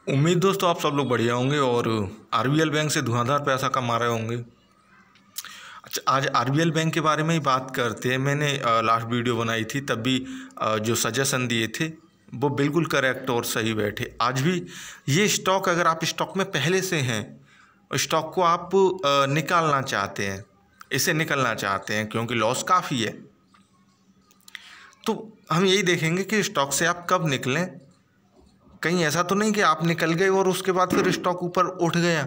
उम्मीद दोस्तों आप सब लोग बढ़िया होंगे और आरबीएल बैंक से धुआंधार पैसा कमा रहे होंगे। अच्छा, आज आरबीएल बैंक के बारे में ही बात करते हैं। मैंने लास्ट वीडियो बनाई थी, तब भी जो सजेशन दिए थे वो बिल्कुल करेक्ट और सही बैठे। आज भी ये स्टॉक, अगर आप स्टॉक में पहले से हैं, स्टॉक को आप निकालना चाहते हैं, इसे निकलना चाहते हैं क्योंकि लॉस काफ़ी है, तो हम यही देखेंगे कि स्टॉक से आप कब निकलें। कहीं ऐसा तो नहीं कि आप निकल गए और उसके बाद फिर स्टॉक ऊपर उठ गया।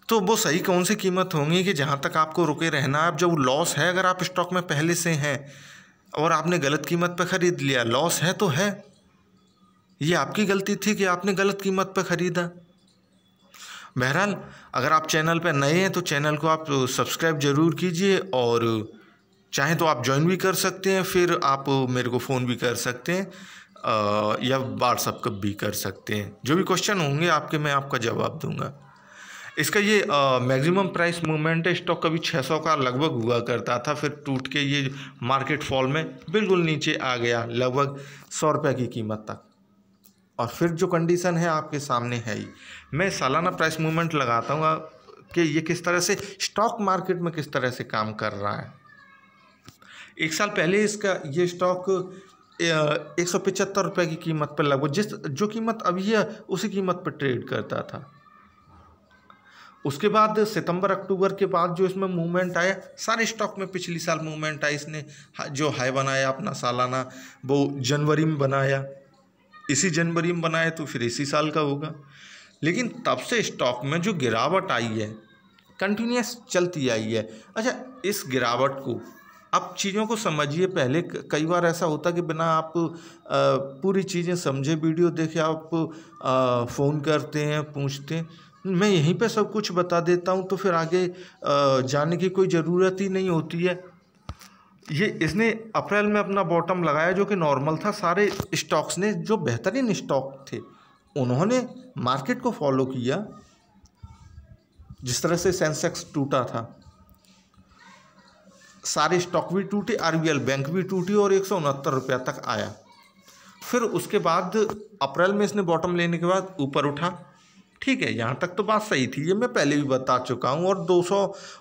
तो वो सही कौन सी कीमत होंगी कि जहाँ तक आपको रुके रहना है। अब जब लॉस है, अगर आप स्टॉक में पहले से हैं और आपने गलत कीमत पर ख़रीद लिया, लॉस है तो है, ये आपकी गलती थी कि आपने गलत कीमत पर ख़रीदा। बहरहाल, अगर आप चैनल पर नए हैं तो चैनल को आप सब्सक्राइब ज़रूर कीजिए और चाहें तो आप ज्वाइन भी कर सकते हैं, फिर आप मेरे को फ़ोन भी कर सकते हैं या व्हाट्सअप भी कर सकते हैं। जो भी क्वेश्चन होंगे आपके, मैं आपका जवाब दूंगा। इसका ये मैक्सिमम प्राइस मूवमेंट है। स्टॉक कभी 600 का लगभग हुआ करता था, फिर टूट के ये मार्केट फॉल में बिल्कुल नीचे आ गया, लगभग 100 रुपये की कीमत तक। और फिर जो कंडीशन है आपके सामने है ही। मैं सालाना प्राइस मूवमेंट लगाता हूँ कि ये किस तरह से स्टॉक मार्केट में किस तरह से काम कर रहा है। एक साल पहले इसका ये स्टॉक 175 रुपये की कीमत पर लगभग, जो कीमत अभी है उसी कीमत पर ट्रेड करता था। उसके बाद सितंबर अक्टूबर के बाद जो इसमें मूवमेंट आया, सारे स्टॉक में पिछली साल मूवमेंट आया। इसने जो हाई बनाया अपना सालाना, वो जनवरी में बनाया, इसी जनवरी में बनाया, तो फिर इसी साल का होगा। लेकिन तब से स्टॉक में जो गिरावट आई है, कंटिन्यूस चलती आई है। अच्छा, इस गिरावट को आप चीज़ों को समझिए। पहले कई बार ऐसा होता कि बिना आप पूरी चीज़ें समझे, वीडियो देखे, आप फ़ोन करते हैं, पूछते हैं। मैं यहीं पे सब कुछ बता देता हूँ, तो फिर आगे जाने की कोई ज़रूरत ही नहीं होती है। ये इसने अप्रैल में अपना बॉटम लगाया जो कि नॉर्मल था। सारे स्टॉक्स ने, जो बेहतरीन स्टॉक थे, उन्होंने मार्केट को फॉलो किया। जिस तरह से सेंसेक्स टूटा था, सारे स्टॉक भी टूटे, आरबीएल बैंक भी टूटी और 169 रुपया तक आया। फिर उसके बाद अप्रैल में इसने बॉटम लेने के बाद ऊपर उठा। ठीक है, यहाँ तक तो बात सही थी, ये मैं पहले भी बता चुका हूँ। और 200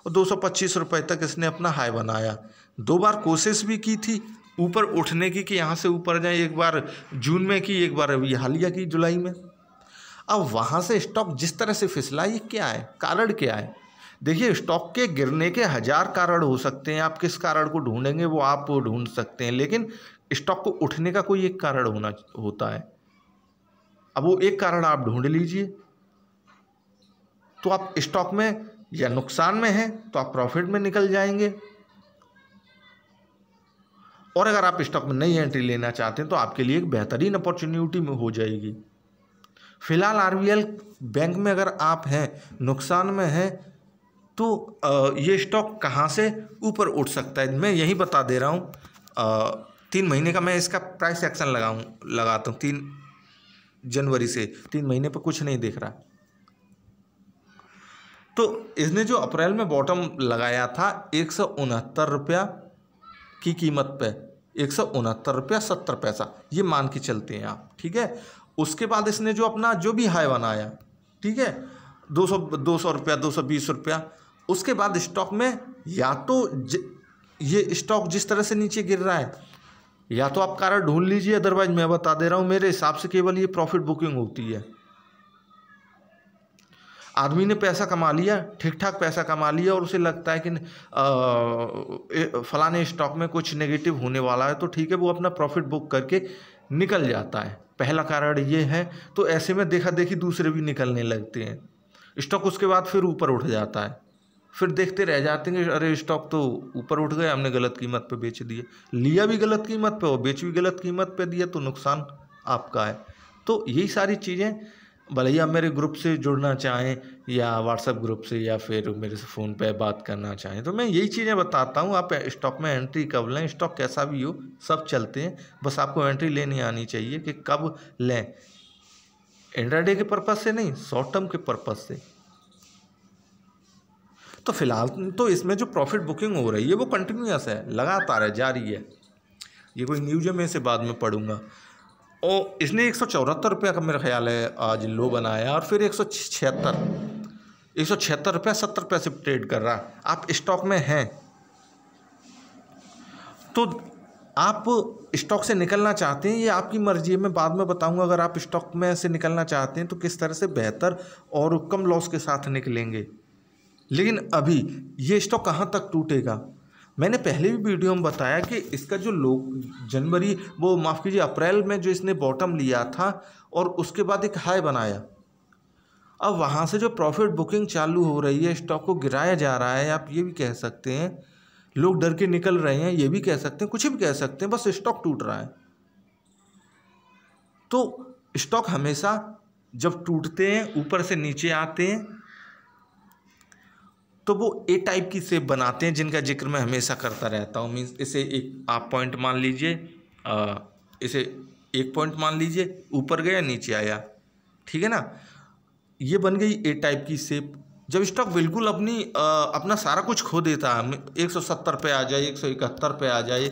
और 225 रुपये तक इसने अपना हाई बनाया। 2 बार कोशिश भी की थी ऊपर उठने की कि यहाँ से ऊपर जाए। एक बार जून में की, एक बार अभी हालिया की जुलाई में। अब वहाँ से स्टॉक जिस तरह से फिसला, ये क्या है, कारण क्या है? देखिए, स्टॉक के गिरने के 1000 कारण हो सकते हैं। आप किस कारण को ढूंढेंगे वो आप ढूंढ सकते हैं, लेकिन स्टॉक को उठने का कोई एक कारण होता है। अब वो एक कारण आप ढूंढ लीजिए, तो आप स्टॉक में या नुकसान में हैं तो आप प्रॉफिट में निकल जाएंगे। और अगर आप स्टॉक में नई एंट्री लेना चाहते हैं तो आपके लिए एक बेहतरीन अपॉर्चुनिटी में हो जाएगी। फिलहाल आरबीएल बैंक में अगर आप हैं, नुकसान में हैं, तो ये स्टॉक कहाँ से ऊपर उठ सकता है, मैं यही बता दे रहा हूँ। 3 महीने का मैं इसका प्राइस एक्शन लगाता हूँ। 3 जनवरी से 3 महीने पर कुछ नहीं दिख रहा। तो इसने जो अप्रैल में बॉटम लगाया था 169 रुपया की कीमत पे, 169 रुपया 70 पैसा, ये मान के चलते हैं आप। ठीक है, उसके बाद इसने जो अपना जो भी हाई बनाया, ठीक है, 200 रुपया, 220 रुपया, उसके बाद स्टॉक में या तो ये स्टॉक जिस तरह से नीचे गिर रहा है, या तो आप कारण ढूंढ लीजिए। अदरवाइज मैं बता दे रहा हूँ, मेरे हिसाब से केवल ये प्रॉफिट बुकिंग होती है। आदमी ने पैसा कमा लिया, ठीक ठाक पैसा कमा लिया, और उसे लगता है कि फलाने स्टॉक में कुछ नेगेटिव होने वाला है, तो ठीक है, वो अपना प्रॉफिट बुक करके निकल जाता है। पहला कारण ये है। तो ऐसे में देखा देखी दूसरे भी निकलने लगते हैं। स्टॉक उसके बाद फिर ऊपर उठ जाता है, फिर देखते रह जाते हैं कि अरे स्टॉक तो ऊपर उठ गया, हमने गलत कीमत पे बेच दिए, लिया भी गलत कीमत पे और बेच भी गलत कीमत पे दिया, तो नुकसान आपका है। तो यही सारी चीज़ें, भले ही आप मेरे ग्रुप से जुड़ना चाहें या व्हाट्सएप ग्रुप से या फिर मेरे से फ़ोन पे बात करना चाहें, तो मैं यही चीज़ें बताता हूँ। आप स्टॉक में एंट्री कब लें, स्टॉक कैसा भी हो, सब चलते हैं, बस आपको एंट्री लेनी आनी चाहिए कि कब लें। इंट्राडे के पर्पज़ से नहीं, शॉर्ट टर्म के पर्पज़ से। तो फिलहाल तो इसमें जो प्रॉफिट बुकिंग हो रही है वो कंटिन्यूस है, लगातार है, जारी है। ये कोई न्यूज़ है, मैं इसे बाद में पढ़ूंगा। और इसने 174 रुपये का मेरा ख्याल है आज लो बनाया, और फिर 176 रुपये 70 पैसे ट्रेड कर रहा। आप स्टॉक में हैं तो आप स्टॉक से निकलना चाहते हैं, ये आपकी मर्जी है। मैं बाद में बताऊंगा अगर आप स्टॉक में से निकलना चाहते हैं तो किस तरह से बेहतर और कम लॉस के साथ निकलेंगे। लेकिन अभी ये स्टॉक कहाँ तक टूटेगा, मैंने पहले भी वीडियो में बताया कि इसका जो जनवरी वो माफ़ कीजिए अप्रैल में जो इसने बॉटम लिया था और उसके बाद एक हाई बनाया, अब वहाँ से जो प्रॉफिट बुकिंग चालू हो रही है, स्टॉक को गिराया जा रहा है। आप ये भी कह सकते हैं लोग डर के निकल रहे हैं, ये भी कह सकते हैं, कुछ भी कह सकते हैं, बस स्टॉक टूट रहा है। तो स्टॉक हमेशा जब टूटते हैं, ऊपर से नीचे आते हैं, तो वो ए टाइप की शेप बनाते हैं, जिनका जिक्र मैं हमेशा करता रहता हूँ। मीन्स इसे एक आप पॉइंट मान लीजिए, इसे एक पॉइंट मान लीजिए, ऊपर गया नीचे आया, ठीक है ना, ये बन गई ए टाइप की शेप। जब स्टॉक बिल्कुल अपना सारा कुछ खो देता है, 170 पे आ जाए, 171 पे आ जाए,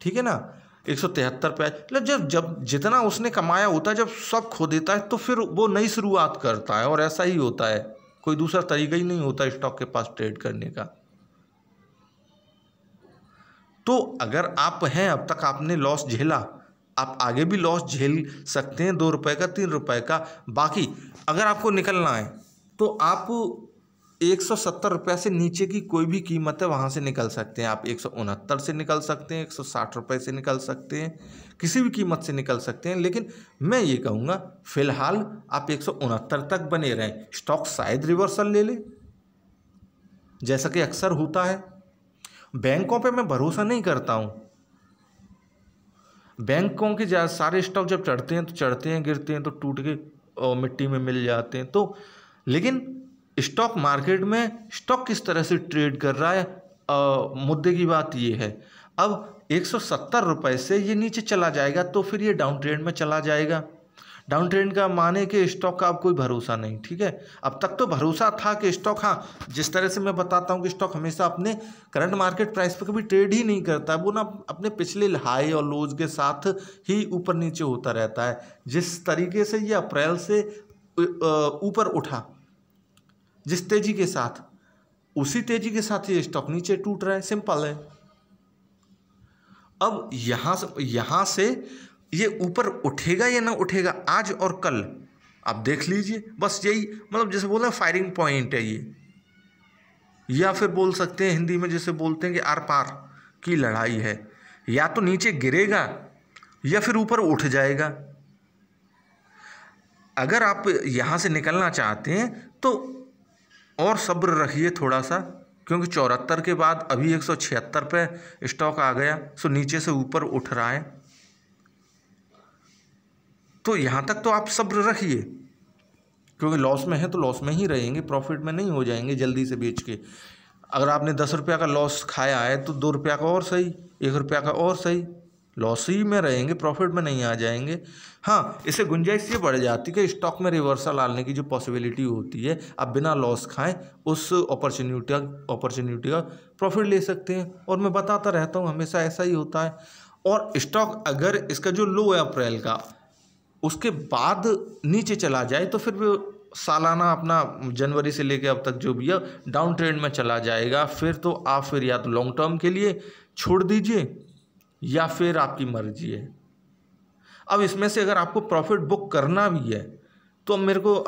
ठीक है ना, 173 पे, मतलब जब जितना उसने कमाया होता है, जब सब खो देता है तो फिर वो नई शुरुआत करता है। और ऐसा ही होता है, कोई दूसरा तरीका ही नहीं होता स्टॉक के पास ट्रेड करने का। तो अगर आप हैं, अब तक आपने लॉस झेला, आप आगे भी लॉस झेल सकते हैं, 2 रुपये का, 3 रुपये का। बाकी अगर आपको निकलना है तो आप 170 रुपये से नीचे की कोई भी कीमत है वहाँ से निकल सकते हैं। आप 169 से निकल सकते हैं, 160 रुपये से निकल सकते हैं, किसी भी कीमत से निकल सकते हैं। लेकिन मैं ये कहूँगा फ़िलहाल आप 169 तक बने रहें। स्टॉक शायद रिवर्सल ले ले, जैसा कि अक्सर होता है। बैंकों पे मैं भरोसा नहीं करता हूँ। बैंकों के सारे स्टॉक जब चढ़ते हैं तो चढ़ते हैं, गिरते हैं तो टूट के मिट्टी में मिल जाते हैं। तो लेकिन स्टॉक मार्केट में स्टॉक किस तरह से ट्रेड कर रहा है, मुद्दे की बात ये है। अब 170 रुपये से ये नीचे चला जाएगा तो फिर ये डाउन ट्रेंड में चला जाएगा। डाउन ट्रेंड का माने कि स्टॉक का अब कोई भरोसा नहीं, ठीक है। अब तक तो भरोसा था कि स्टॉक, हाँ, जिस तरह से मैं बताता हूँ कि स्टॉक हमेशा अपने करंट मार्केट प्राइस पर कभी ट्रेड ही नहीं करता, वो ना अपने पिछले हाई और लोज के साथ ही ऊपर नीचे होता रहता है। जिस तरीके से ये अप्रैल से ऊपर उठा, जिस तेजी के साथ, उसी तेजी के साथ ये स्टॉक नीचे टूट रहा है, सिंपल है। अब यहाँ से ये ऊपर उठेगा या ना उठेगा, आज और कल आप देख लीजिए। बस यही, मतलब जैसे बोला फायरिंग पॉइंट है ये, या फिर बोल सकते हैं हिंदी में जैसे बोलते हैं कि आर पार की लड़ाई है। या तो नीचे गिरेगा या फिर ऊपर उठ जाएगा। अगर आप यहाँ से निकलना चाहते हैं तो और सब्र रखिए थोड़ा सा, क्योंकि 74 के बाद अभी 176 पे स्टॉक आ गया, सो नीचे से ऊपर उठ रहा है। तो यहाँ तक तो आप सब्र रखिए, क्योंकि लॉस में है तो लॉस में ही रहेंगे, प्रॉफिट में नहीं हो जाएंगे जल्दी से बेच के। अगर आपने 10 रुपये का लॉस खाया है तो 2 रुपये का और सही, 1 रुपया का और सही, लॉस ही में रहेंगे, प्रॉफिट में नहीं आ जाएंगे। हाँ, इससे गुंजाइश ये बढ़ जाती है कि स्टॉक में रिवर्सल आने की जो पॉसिबिलिटी होती है, आप बिना लॉस खाएं उस अपॉर्चुनिटी का प्रॉफिट ले सकते हैं। और मैं बताता रहता हूँ, हमेशा ऐसा ही होता है। और स्टॉक अगर इसका जो लो है अप्रैल का, उसके बाद नीचे चला जाए तो फिर सालाना अपना जनवरी से लेकर अब तक जो भी है डाउन ट्रेंड में चला जाएगा। फिर तो आप फिर या तो लॉन्ग टर्म के लिए छोड़ दीजिए या फिर आपकी मर्जी है। अब इसमें से अगर आपको प्रॉफिट बुक करना भी है तो मेरे को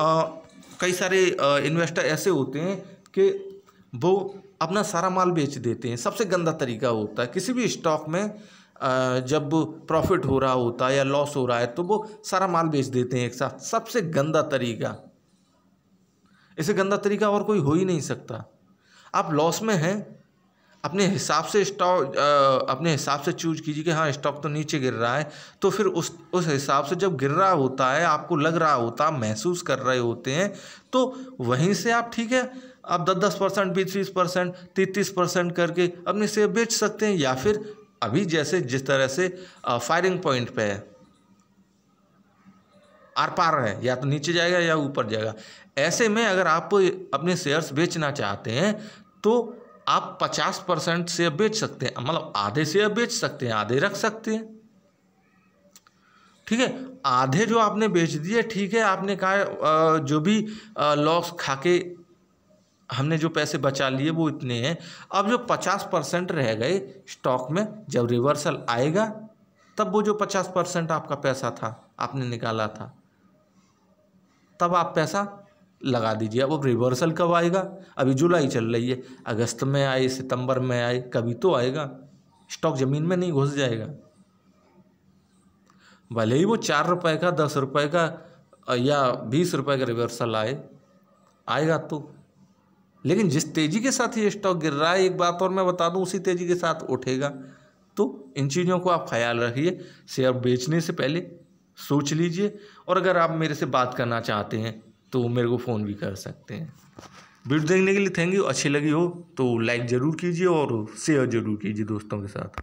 कई सारे इन्वेस्टर ऐसे होते हैं कि वो अपना सारा माल बेच देते हैं। सबसे गंदा तरीका होता है किसी भी स्टॉक में, जब प्रॉफिट हो रहा होता है या लॉस हो रहा है तो वो सारा माल बेच देते हैं एक साथ। सबसे गंदा तरीका, इससे गंदा तरीका और कोई हो ही नहीं सकता। आप लॉस में हैं, अपने हिसाब से स्टॉक अपने हिसाब से चूज कीजिए कि हाँ स्टॉक तो नीचे गिर रहा है, तो फिर उस हिसाब से जब गिर रहा होता है, आपको लग रहा होता, महसूस कर रहे होते हैं, तो वहीं से आप, ठीक है, आप 10-10%, 20-20%, 30-30% करके अपने शेयर बेच सकते हैं। या फिर अभी जैसे जिस तरह से फायरिंग पॉइंट पे है, आर पार है, या तो नीचे जाएगा या ऊपर जाएगा। ऐसे में अगर आप अपने शेयर्स बेचना चाहते हैं तो आप 50% शेयर बेच सकते हैं, मतलब आधे शेयर बेच सकते हैं, आधे रख सकते हैं। ठीक है, आधे जो आपने बेच दिए, ठीक है, आपने कहा जो भी लॉस खाके हमने जो पैसे बचा लिए वो इतने हैं। अब जो 50% रह गए स्टॉक में, जब रिवर्सल आएगा तब वो जो 50% आपका पैसा था, आपने निकाला था, तब आप पैसा लगा दीजिए। अब रिवर्सल कब आएगा? अभी जुलाई चल रही है, अगस्त में आए, सितंबर में आए, कभी तो आएगा। स्टॉक ज़मीन में नहीं घुस जाएगा। भले ही वो 4 रुपये का, 10 रुपये का या 20 रुपये का रिवर्सल आएगा तो, लेकिन जिस तेज़ी के साथ ये स्टॉक गिर रहा है, एक बात और मैं बता दूं, उसी तेज़ी के साथ उठेगा। तो इन चीज़ों को आप ख्याल रखिए। शेयर बेचने से पहले सोच लीजिए, और अगर आप मेरे से बात करना चाहते हैं तो मेरे को फ़ोन भी कर सकते हैं। वीडियो देखने के लिए थैंक यू। अच्छी लगी हो तो लाइक ज़रूर कीजिए और शेयर ज़रूर कीजिए दोस्तों के साथ।